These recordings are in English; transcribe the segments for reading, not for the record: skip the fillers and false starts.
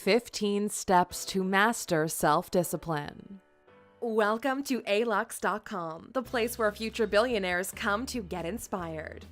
15 Steps to Master Self-Discipline. Welcome to alux.com, the place where future billionaires come to get inspired.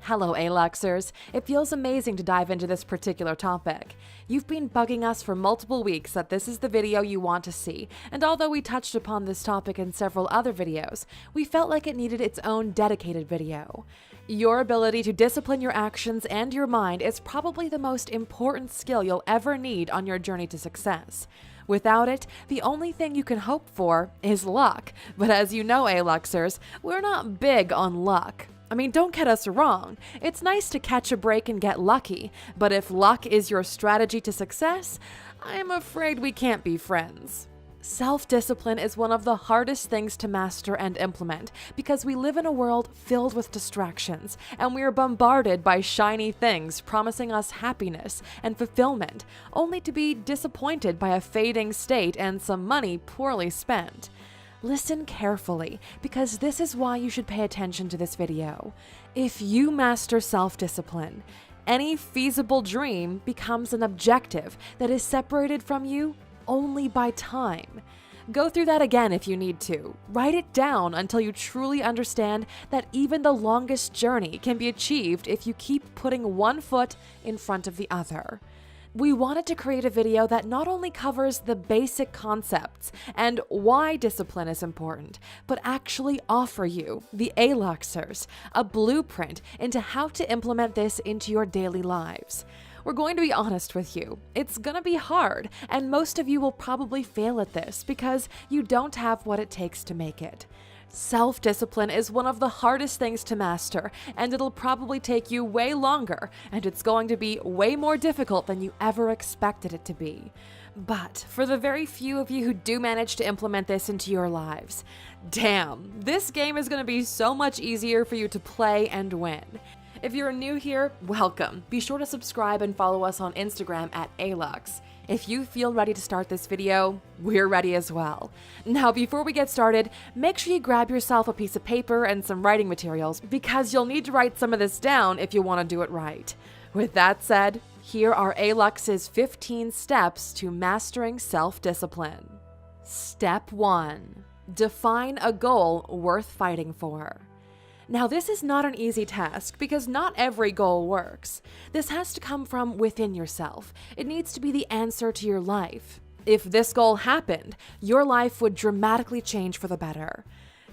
Hello, Aluxers. It feels amazing to dive into this particular topic. You've been bugging us for multiple weeks that this is the video you want to see, and although we touched upon this topic in several other videos, we felt like it needed its own dedicated video. Your ability to discipline your actions and your mind is probably the most important skill you'll ever need on your journey to success. Without it, the only thing you can hope for is luck. But as you know, Aluxers, we're not big on luck. I mean, don't get us wrong. It's nice to catch a break and get lucky, but if luck is your strategy to success, I'm afraid we can't be friends. Self-discipline is one of the hardest things to master and implement because we live in a world filled with distractions, and we are bombarded by shiny things promising us happiness and fulfillment, only to be disappointed by a fading state and some money poorly spent. Listen carefully, because this is why you should pay attention to this video. If you master self-discipline, any feasible dream becomes an objective that is separated from you only by time. Go through that again if you need to. Write it down until you truly understand that even the longest journey can be achieved if you keep putting one foot in front of the other. We wanted to create a video that not only covers the basic concepts and why discipline is important, but actually offer you, the Aluxers, a blueprint into how to implement this into your daily lives. We're going to be honest with you. It's gonna be hard, and most of you will probably fail at this because you don't have what it takes to make it. Self-discipline is one of the hardest things to master, and it'll probably take you way longer, and it's going to be way more difficult than you ever expected it to be. But for the very few of you who do manage to implement this into your lives, damn, this game is going to be so much easier for you to play and win. If you're new here, welcome. Be sure to subscribe and follow us on Instagram at Alux. If you feel ready to start this video, we're ready as well. Now, before we get started, make sure you grab yourself a piece of paper and some writing materials because you'll need to write some of this down if you want to do it right. With that said, here are Alux's 15 steps to mastering self-discipline. Step 1. Define a goal worth fighting for. Now, this is not an easy task because not every goal works. This has to come from within yourself. It needs to be the answer to your life. If this goal happened, your life would dramatically change for the better.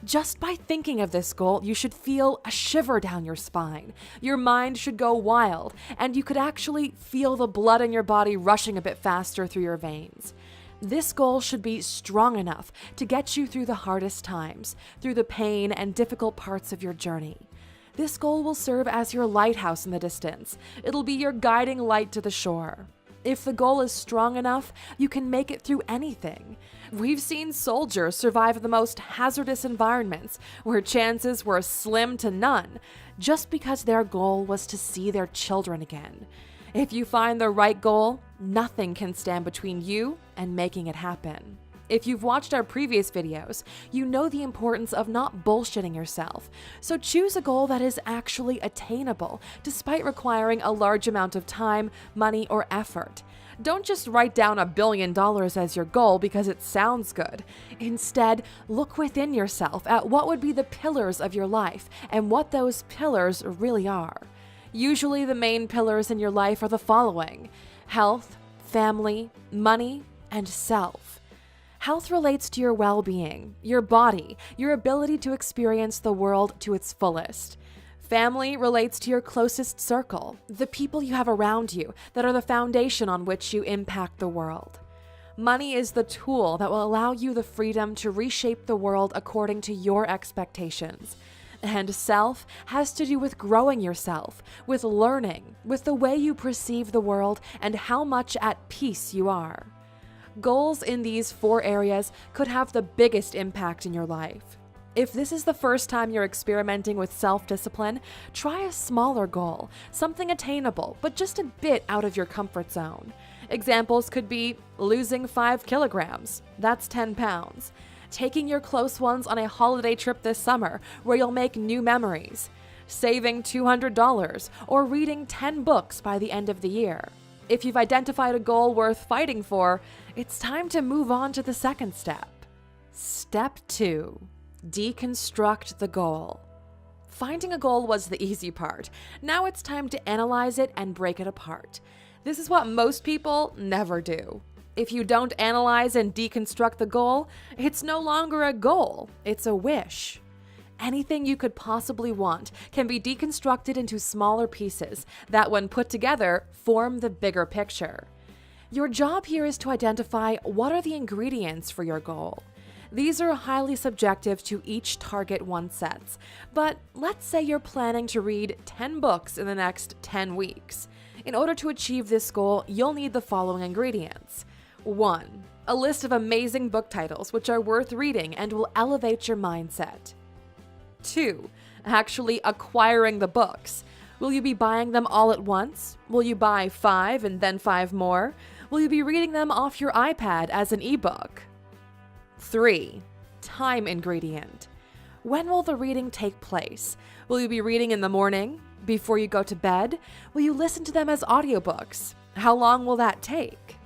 Just by thinking of this goal, you should feel a shiver down your spine. Your mind should go wild, and you could actually feel the blood in your body rushing a bit faster through your veins. This goal should be strong enough to get you through the hardest times, through the pain and difficult parts of your journey. This goal will serve as your lighthouse in the distance. It'll be your guiding light to the shore. If the goal is strong enough, you can make it through anything. We've seen soldiers survive the most hazardous environments, where chances were slim to none, just because their goal was to see their children again. If you find the right goal, nothing can stand between you and making it happen. If you've watched our previous videos, you know the importance of not bullshitting yourself. So choose a goal that is actually attainable, despite requiring a large amount of time, money, or effort. Don't just write down $1 billion as your goal because it sounds good. Instead, look within yourself at what would be the pillars of your life and what those pillars really are. Usually the main pillars in your life are the following: health, family, money, and self. Health relates to your well-being, your body, your ability to experience the world to its fullest. Family relates to your closest circle, the people you have around you that are the foundation on which you impact the world. Money is the tool that will allow you the freedom to reshape the world according to your expectations. And self has to do with growing yourself, with learning, with the way you perceive the world, and how much at peace you are. Goals in these 4 areas could have the biggest impact in your life. If this is the first time you're experimenting with self-discipline, try a smaller goal, something attainable, but just a bit out of your comfort zone. Examples could be losing 5 kilograms, that's 10 pounds. Taking your close ones on a holiday trip this summer where you'll make new memories, saving $200, or reading 10 books by the end of the year. If you've identified a goal worth fighting for, it's time to move on to the second step. Step 2. Deconstruct the goal. Finding a goal was the easy part. Now it's time to analyze it and break it apart. This is what most people never do. If you don't analyze and deconstruct the goal, it's no longer a goal, it's a wish. Anything you could possibly want can be deconstructed into smaller pieces that, when put together, form the bigger picture. Your job here is to identify what are the ingredients for your goal. These are highly subjective to each target one sets, but let's say you're planning to read 10 books in the next 10 weeks. In order to achieve this goal, you'll need the following ingredients. 1. A list of amazing book titles which are worth reading and will elevate your mindset. 2. Actually acquiring the books. Will you be buying them all at once? Will you buy 5 and then 5 more? Will you be reading them off your iPad as an ebook? 3. Time ingredient. When will the reading take place? Will you be reading in the morning? Before you go to bed? Will you listen to them as audiobooks? How long will that take?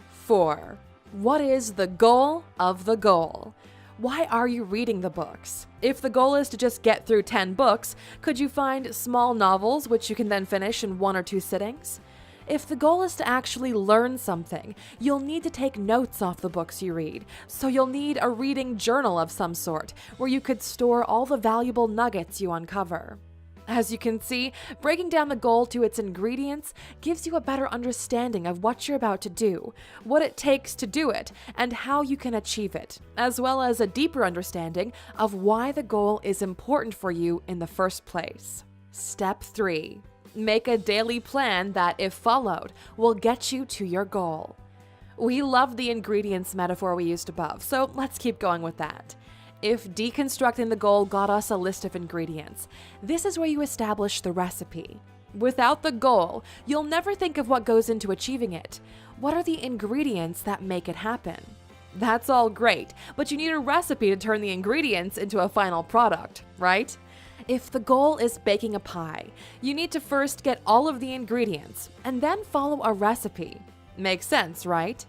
4. What is the goal of the goal? Why are you reading the books? If the goal is to just get through 10 books, could you find small novels which you can then finish in 1 or 2 sittings? If the goal is to actually learn something, you'll need to take notes off the books you read, so you'll need a reading journal of some sort where you could store all the valuable nuggets you uncover. As you can see, breaking down the goal to its ingredients gives you a better understanding of what you're about to do, what it takes to do it, and how you can achieve it, as well as a deeper understanding of why the goal is important for you in the first place. Step 3. Make a daily plan that, if followed, will get you to your goal. We love the ingredients metaphor we used above, so let's keep going with that. If deconstructing the goal got us a list of ingredients, this is where you establish the recipe. Without the goal, you'll never think of what goes into achieving it. What are the ingredients that make it happen? That's all great, but you need a recipe to turn the ingredients into a final product, right? If the goal is baking a pie, you need to first get all of the ingredients and then follow a recipe. Makes sense, right?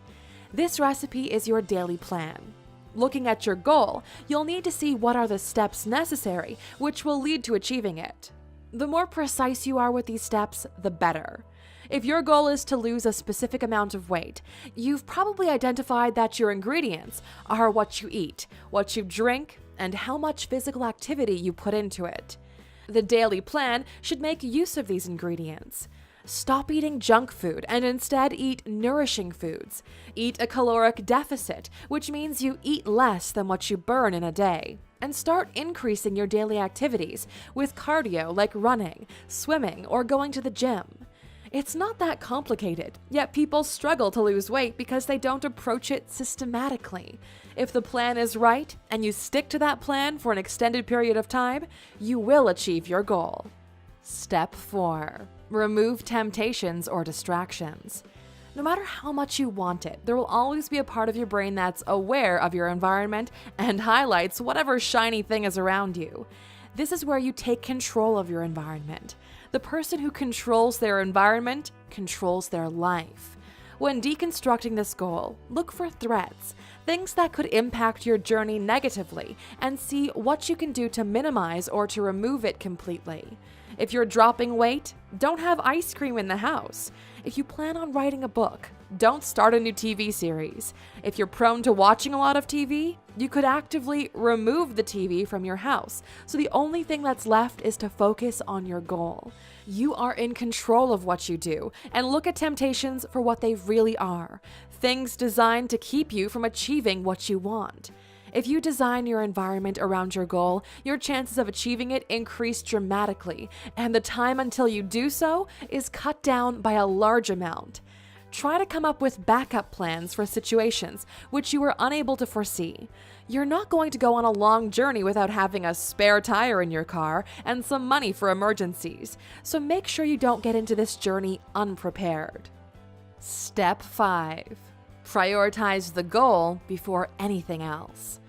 This recipe is your daily plan. Looking at your goal, you'll need to see what are the steps necessary, which will lead to achieving it. The more precise you are with these steps, the better. If your goal is to lose a specific amount of weight, you've probably identified that your ingredients are what you eat, what you drink, and how much physical activity you put into it. The daily plan should make use of these ingredients. Stop eating junk food and instead eat nourishing foods. Eat a caloric deficit, which means you eat less than what you burn in a day. And start increasing your daily activities with cardio like running, swimming, or going to the gym. It's not that complicated, yet people struggle to lose weight because they don't approach it systematically. If the plan is right and you stick to that plan for an extended period of time, you will achieve your goal. Step 4. Remove temptations or distractions. No matter how much you want it, there will always be a part of your brain that's aware of your environment and highlights whatever shiny thing is around you. This is where you take control of your environment. The person who controls their environment controls their life. When deconstructing this goal, look for threats, things that could impact your journey negatively, and see what you can do to minimize or to remove it completely. If you're dropping weight, don't have ice cream in the house. If you plan on writing a book, don't start a new TV series. If you're prone to watching a lot of TV, you could actively remove the TV from your house, so the only thing that's left is to focus on your goal. You are in control of what you do, and look at temptations for what they really are, things designed to keep you from achieving what you want. If you design your environment around your goal, your chances of achieving it increase dramatically, and the time until you do so is cut down by a large amount. Try to come up with backup plans for situations which you were unable to foresee. You're not going to go on a long journey without having a spare tire in your car and some money for emergencies, so make sure you don't get into this journey unprepared. Step 5. Prioritize the goal before anything else.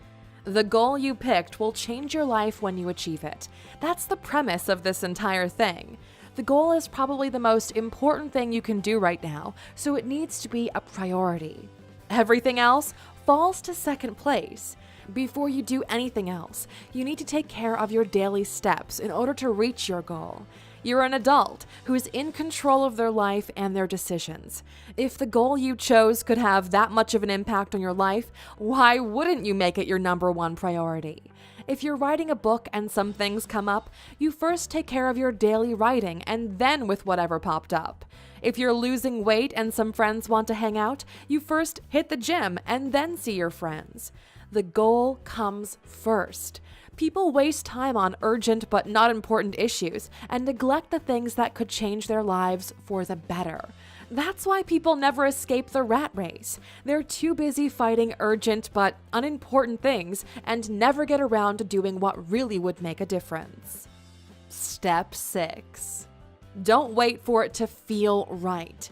The goal you picked will change your life when you achieve it. That's the premise of this entire thing. The goal is probably the most important thing you can do right now, so it needs to be a priority. Everything else falls to second place. Before you do anything else, you need to take care of your daily steps in order to reach your goal. You're an adult who is in control of their life and their decisions. If the goal you chose could have that much of an impact on your life, why wouldn't you make it your number one priority? If you're writing a book and some things come up, you first take care of your daily writing and then with whatever popped up. If you're losing weight and some friends want to hang out, you first hit the gym and then see your friends. The goal comes first. People waste time on urgent but not important issues and neglect the things that could change their lives for the better. That's why people never escape the rat race. They're too busy fighting urgent but unimportant things and never get around to doing what really would make a difference. Step 6. Don't wait for it to feel right.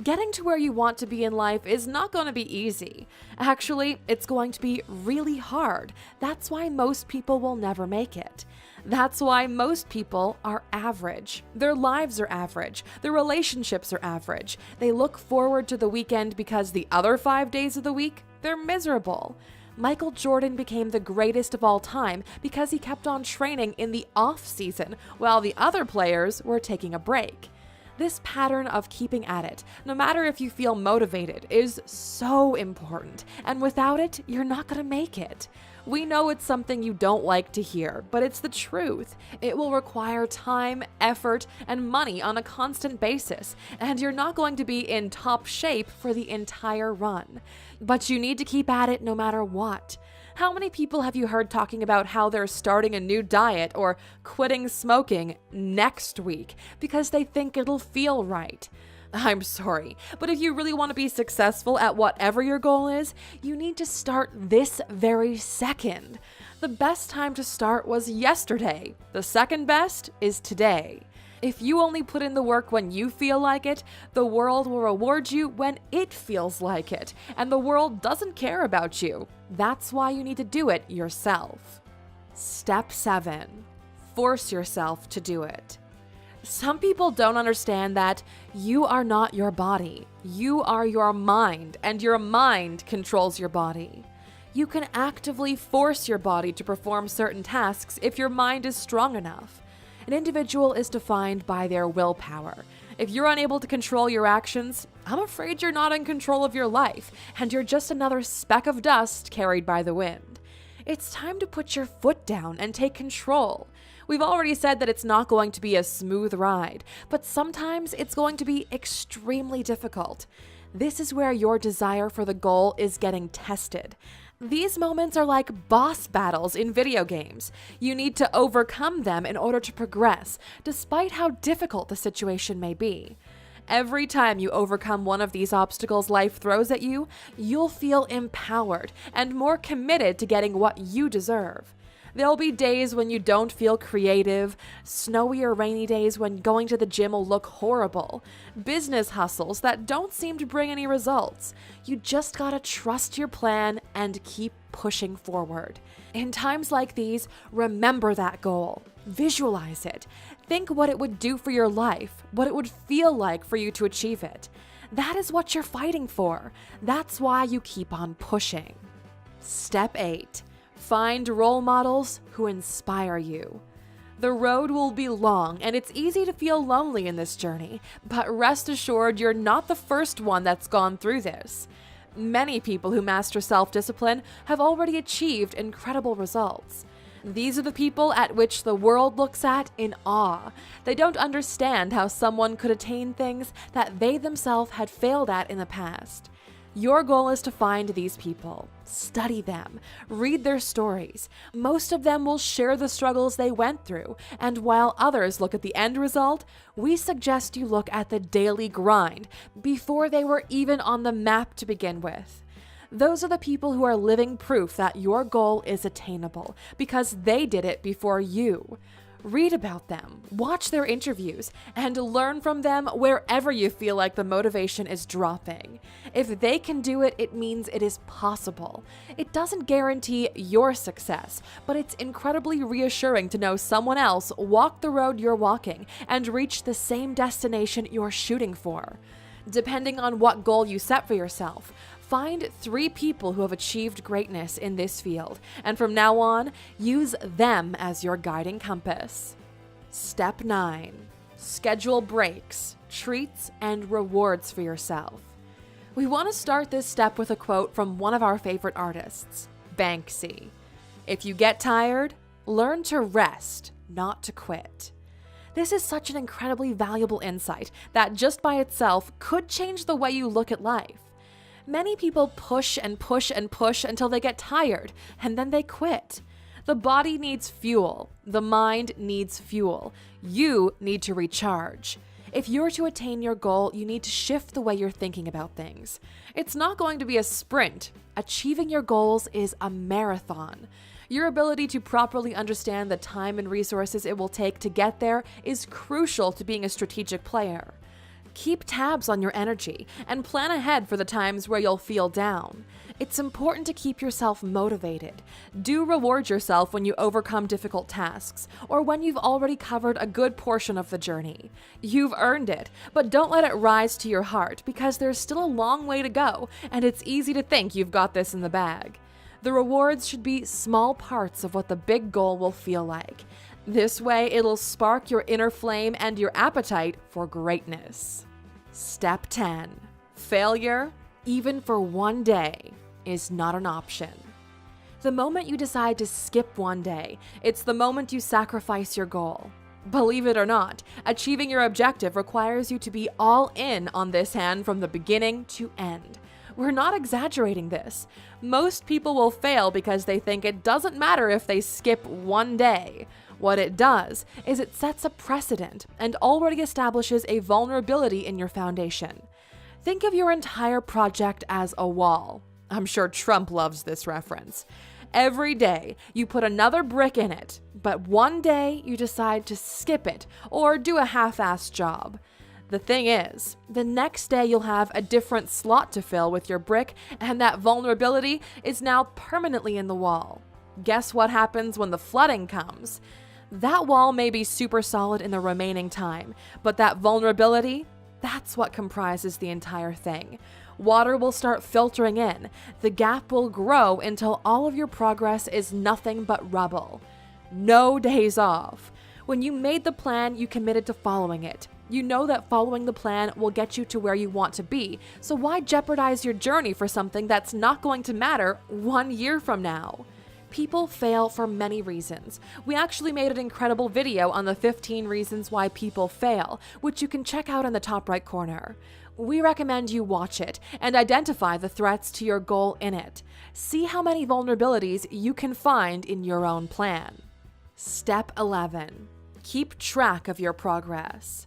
Getting to where you want to be in life is not going to be easy. Actually, it's going to be really hard. That's why most people will never make it. That's why most people are average. Their lives are average. Their relationships are average. They look forward to the weekend because the other 5 days of the week, they're miserable. Michael Jordan became the greatest of all time because he kept on training in the off-season while the other players were taking a break. This pattern of keeping at it, no matter if you feel motivated, is so important, and without it, you're not going to make it. We know it's something you don't like to hear, but it's the truth. It will require time, effort, and money on a constant basis, and you're not going to be in top shape for the entire run. But you need to keep at it no matter what. How many people have you heard talking about how they're starting a new diet or quitting smoking next week because they think it'll feel right? I'm sorry, but if you really want to be successful at whatever your goal is, you need to start this very second. The best time to start was yesterday. The second best is today. If you only put in the work when you feel like it, the world will reward you when it feels like it, and the world doesn't care about you. That's why you need to do it yourself. Step 7. Force yourself to do it. Some people don't understand that you are not your body. You are your mind, and your mind controls your body. You can actively force your body to perform certain tasks if your mind is strong enough. An individual is defined by their willpower. If you're unable to control your actions, I'm afraid you're not in control of your life, and you're just another speck of dust carried by the wind. It's time to put your foot down and take control. We've already said that it's not going to be a smooth ride, but sometimes it's going to be extremely difficult. This is where your desire for the goal is getting tested. These moments are like boss battles in video games. You need to overcome them in order to progress, despite how difficult the situation may be. Every time you overcome one of these obstacles life throws at you, you'll feel empowered and more committed to getting what you deserve. There'll be days when you don't feel creative, snowy or rainy days when going to the gym will look horrible, business hustles that don't seem to bring any results. You just gotta trust your plan and keep pushing forward. In times like these, remember that goal. Visualize it. Think what it would do for your life, what it would feel like for you to achieve it. That is what you're fighting for. That's why you keep on pushing. Step 8. Find role models who inspire you. The road will be long, and it's easy to feel lonely in this journey, but rest assured you're not the first one that's gone through this. Many people who master self-discipline have already achieved incredible results. These are the people at which the world looks at in awe. They don't understand how someone could attain things that they themselves had failed at in the past. Your goal is to find these people, study them, read their stories. Most of them will share the struggles they went through, and while others look at the end result, we suggest you look at the daily grind before they were even on the map to begin with. Those are the people who are living proof that your goal is attainable because they did it before you. Read about them, watch their interviews, and learn from them wherever you feel like the motivation is dropping. If they can do it, it means it is possible. It doesn't guarantee your success, but it's incredibly reassuring to know someone else walked the road you're walking and reached the same destination you're shooting for. Depending on what goal you set for yourself, find 3 people who have achieved greatness in this field, and from now on, use them as your guiding compass. Step 9. Schedule breaks, treats, and rewards for yourself. We want to start this step with a quote from one of our favorite artists, Banksy. If you get tired, learn to rest, not to quit. This is such an incredibly valuable insight that just by itself could change the way you look at life. Many people push and push and push until they get tired, and then they quit. The body needs fuel. The mind needs fuel. You need to recharge. If you're to attain your goal, you need to shift the way you're thinking about things. It's not going to be a sprint. Achieving your goals is a marathon. Your ability to properly understand the time and resources it will take to get there is crucial to being a strategic player. Keep tabs on your energy and plan ahead for the times where you'll feel down. It's important to keep yourself motivated. Do reward yourself when you overcome difficult tasks or when you've already covered a good portion of the journey. You've earned it, but don't let it rise to your heart because there's still a long way to go and it's easy to think you've got this in the bag. The rewards should be small parts of what the big goal will feel like. This way, it'll spark your inner flame and your appetite for greatness. Step 10. Failure, even for one day, is not an option. The moment you decide to skip one day, it's the moment you sacrifice your goal. Believe it or not, achieving your objective requires you to be all in on this hand from the beginning to end. We're not exaggerating this. Most people will fail because they think it doesn't matter if they skip one day. What it does is it sets a precedent and already establishes a vulnerability in your foundation. Think of your entire project as a wall. I'm sure Trump loves this reference. Every day, you put another brick in it, but one day you decide to skip it or do a half-assed job. The thing is, the next day you'll have a different slot to fill with your brick, and that vulnerability is now permanently in the wall. Guess what happens when the flooding comes? That wall may be super solid in the remaining time, but that vulnerability, that's what comprises the entire thing. Water will start filtering in. The gap will grow until all of your progress is nothing but rubble. No days off. When you made the plan, you committed to following it. You know that following the plan will get you to where you want to be, so why jeopardize your journey for something that's not going to matter 1 year from now? People fail for many reasons. We actually made an incredible video on the 15 reasons why people fail, which you can check out in the top right corner. We recommend you watch it and identify the threats to your goal in it. See how many vulnerabilities you can find in your own plan. Step 11. Keep track of your progress.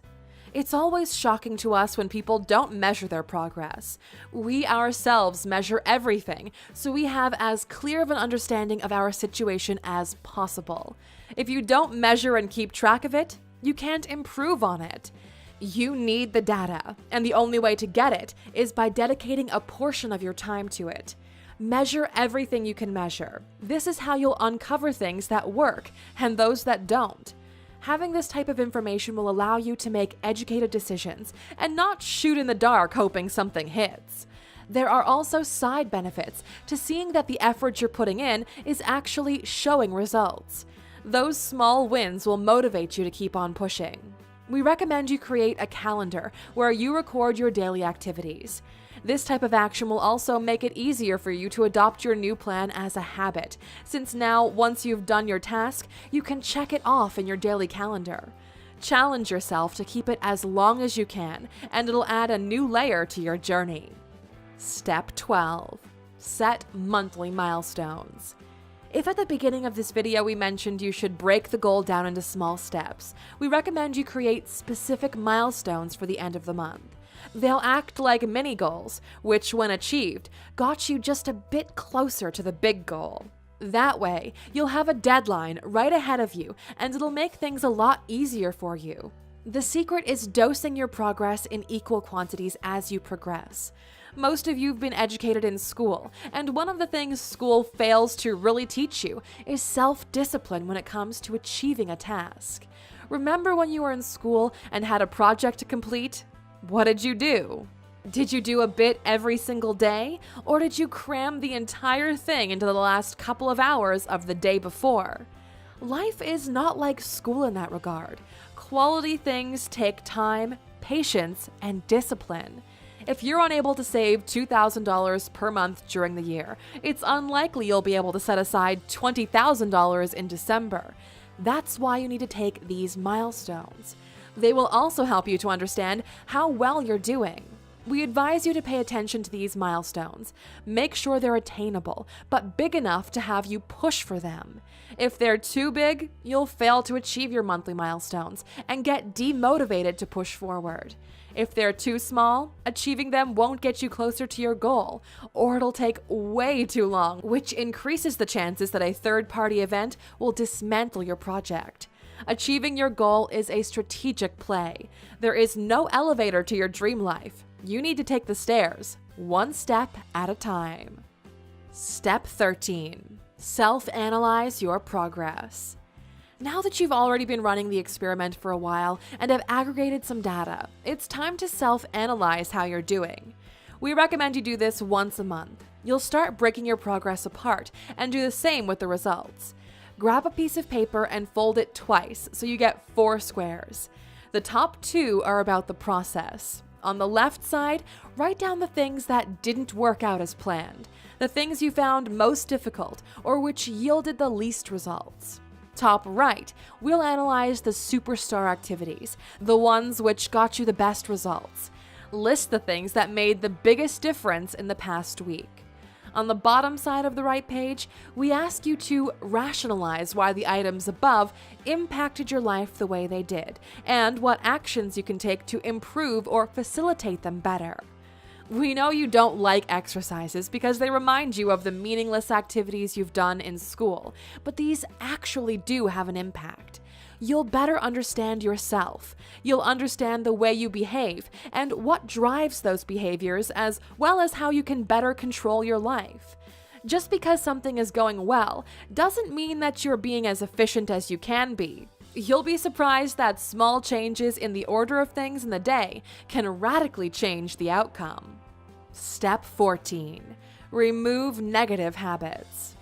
It's always shocking to us when people don't measure their progress. We ourselves measure everything, so we have as clear of an understanding of our situation as possible. If you don't measure and keep track of it, you can't improve on it. You need the data, and the only way to get it is by dedicating a portion of your time to it. Measure everything you can measure. This is how you'll uncover things that work and those that don't. Having this type of information will allow you to make educated decisions and not shoot in the dark hoping something hits. There are also side benefits to seeing that the effort you're putting in is actually showing results. Those small wins will motivate you to keep on pushing. We recommend you create a calendar where you record your daily activities. This type of action will also make it easier for you to adopt your new plan as a habit, since now, once you've done your task, you can check it off in your daily calendar. Challenge yourself to keep it as long as you can, and it'll add a new layer to your journey. Step 12. Set monthly milestones. If at the beginning of this video we mentioned you should break the goal down into small steps, we recommend you create specific milestones for the end of the month. They'll act like mini goals, which, when achieved, got you just a bit closer to the big goal. That way, you'll have a deadline right ahead of you, and it'll make things a lot easier for you. The secret is dosing your progress in equal quantities as you progress. Most of you have been educated in school, and one of the things school fails to really teach you is self-discipline when it comes to achieving a task. Remember when you were in school and had a project to complete? What did you do? Did you do a bit every single day, or did you cram the entire thing into the last couple of hours of the day before? Life is not like school in that regard. Quality things take time, patience, and discipline. If you're unable to save $2,000 per month during the year, it's unlikely you'll be able to set aside $20,000 in December. That's why you need to take these milestones. They will also help you to understand how well you're doing. We advise you to pay attention to these milestones. Make sure they're attainable, but big enough to have you push for them. If they're too big, you'll fail to achieve your monthly milestones and get demotivated to push forward. If they're too small, achieving them won't get you closer to your goal, or it'll take way too long, which increases the chances that a third-party event will dismantle your project. Achieving your goal is a strategic play. There is no elevator to your dream life. You need to take the stairs, one step at a time. Step 13. Self-analyze your progress. Now that you've already been running the experiment for a while and have aggregated some data, it's time to self-analyze how you're doing. We recommend you do this once a month. You'll start breaking your progress apart and do the same with the results. Grab a piece of paper and fold it twice so you get 4 squares. The top 2 are about the process. On the left side, write down the things that didn't work out as planned, the things you found most difficult or which yielded the least results. Top right, we'll analyze the superstar activities, the ones which got you the best results. List the things that made the biggest difference in the past week. On the bottom side of the right page, we ask you to rationalize why the items above impacted your life the way they did, and what actions you can take to improve or facilitate them better. We know you don't like exercises because they remind you of the meaningless activities you've done in school, but these actually do have an impact. You'll better understand yourself. You'll understand the way you behave and what drives those behaviors, as well as how you can better control your life. Just because something is going well doesn't mean that you're being as efficient as you can be. You'll be surprised that small changes in the order of things in the day can radically change the outcome. Step 14. Remove negative habits.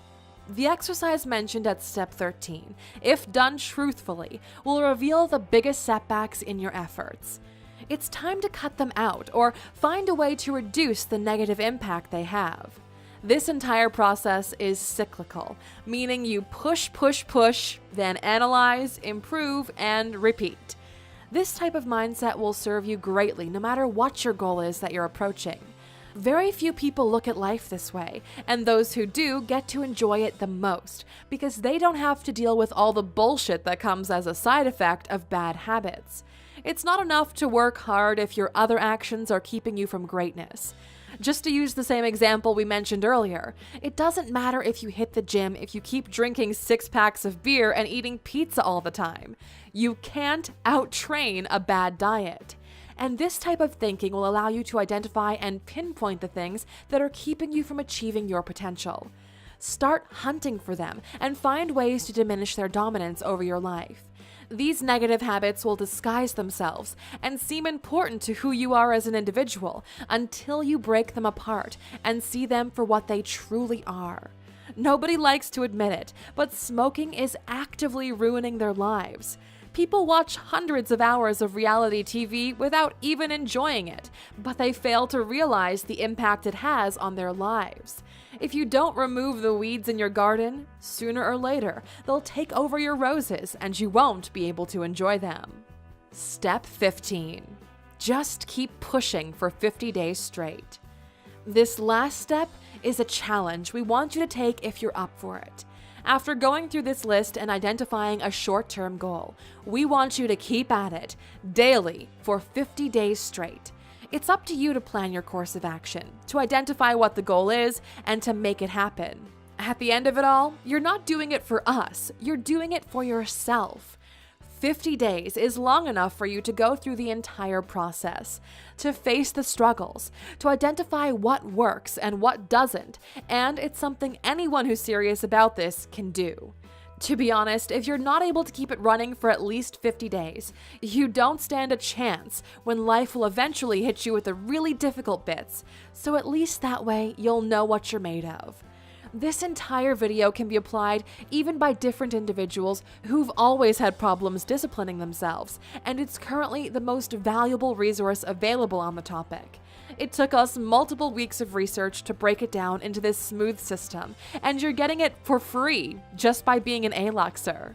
The exercise mentioned at step 13, if done truthfully, will reveal the biggest setbacks in your efforts. It's time to cut them out or find a way to reduce the negative impact they have. This entire process is cyclical, meaning you push, then analyze, improve, and repeat. This type of mindset will serve you greatly no matter what your goal is that you're approaching. Very few people look at life this way, and those who do get to enjoy it the most because they don't have to deal with all the bullshit that comes as a side effect of bad habits. It's not enough to work hard if your other actions are keeping you from greatness. Just to use the same example we mentioned earlier, it doesn't matter if you hit the gym if you keep drinking 6 packs of beer and eating pizza all the time. You can't out-train a bad diet. And this type of thinking will allow you to identify and pinpoint the things that are keeping you from achieving your potential. Start hunting for them and find ways to diminish their dominance over your life. These negative habits will disguise themselves and seem important to who you are as an individual until you break them apart and see them for what they truly are. Nobody likes to admit it, but smoking is actively ruining their lives. People watch hundreds of hours of reality TV without even enjoying it, but they fail to realize the impact it has on their lives. If you don't remove the weeds in your garden, sooner or later, they'll take over your roses and you won't be able to enjoy them. Step 15. Just keep pushing for 50 days straight. This last step is a challenge we want you to take if you're up for it. After going through this list and identifying a short-term goal, we want you to keep at it daily for 50 days straight. It's up to you to plan your course of action, to identify what the goal is, and to make it happen. At the end of it all, you're not doing it for us, you're doing it for yourself. 50 days is long enough for you to go through the entire process, to face the struggles, to identify what works and what doesn't, and it's something anyone who's serious about this can do. To be honest, if you're not able to keep it running for at least 50 days, you don't stand a chance when life will eventually hit you with the really difficult bits, so at least that way you'll know what you're made of. This entire video can be applied even by different individuals who've always had problems disciplining themselves, and it's currently the most valuable resource available on the topic. It took us multiple weeks of research to break it down into this smooth system, and you're getting it for free just by being an A-Luxer.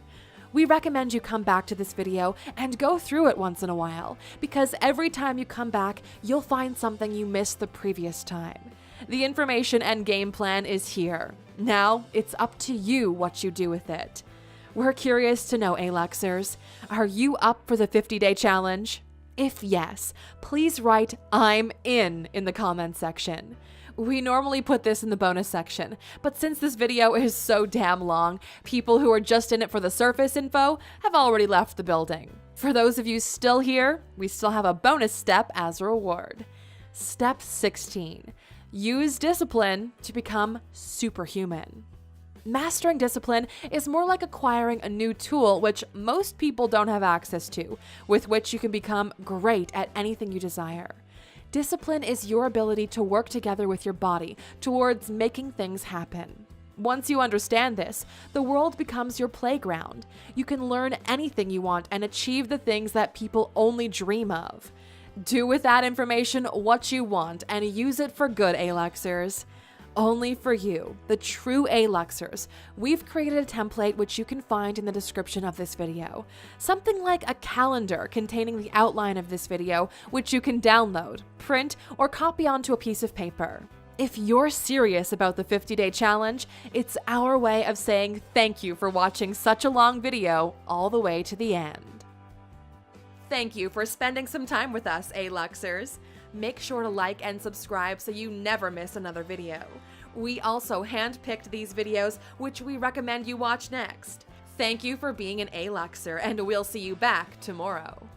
We recommend you come back to this video and go through it once in a while, because every time you come back, you'll find something you missed the previous time. The information and game plan is here. Now, it's up to you what you do with it. We're curious to know, A-Luxers, are you up for the 50-day challenge? If yes, please write "I'm in" the comment section. We normally put this in the bonus section, but since this video is so damn long, people who are just in it for the surface info have already left the building. For those of you still here, we still have a bonus step as a reward. Step 16. Use discipline to become superhuman. Mastering discipline is more like acquiring a new tool which most people don't have access to, with which you can become great at anything you desire. Discipline is your ability to work together with your body towards making things happen. Once you understand this, the world becomes your playground. You can learn anything you want and achieve the things that people only dream of. Do with that information what you want and use it for good, A-Luxers. Only for you, the true A-Luxers, we've created a template which you can find in the description of this video. Something like a calendar containing the outline of this video, which you can download, print, or copy onto a piece of paper. If you're serious about the 50-day challenge, it's our way of saying thank you for watching such a long video all the way to the end. Thank you for spending some time with us, A-Luxers. Make sure to like and subscribe so you never miss another video. We also handpicked these videos, which we recommend you watch next. Thank you for being an A-Luxer, and we'll see you back tomorrow.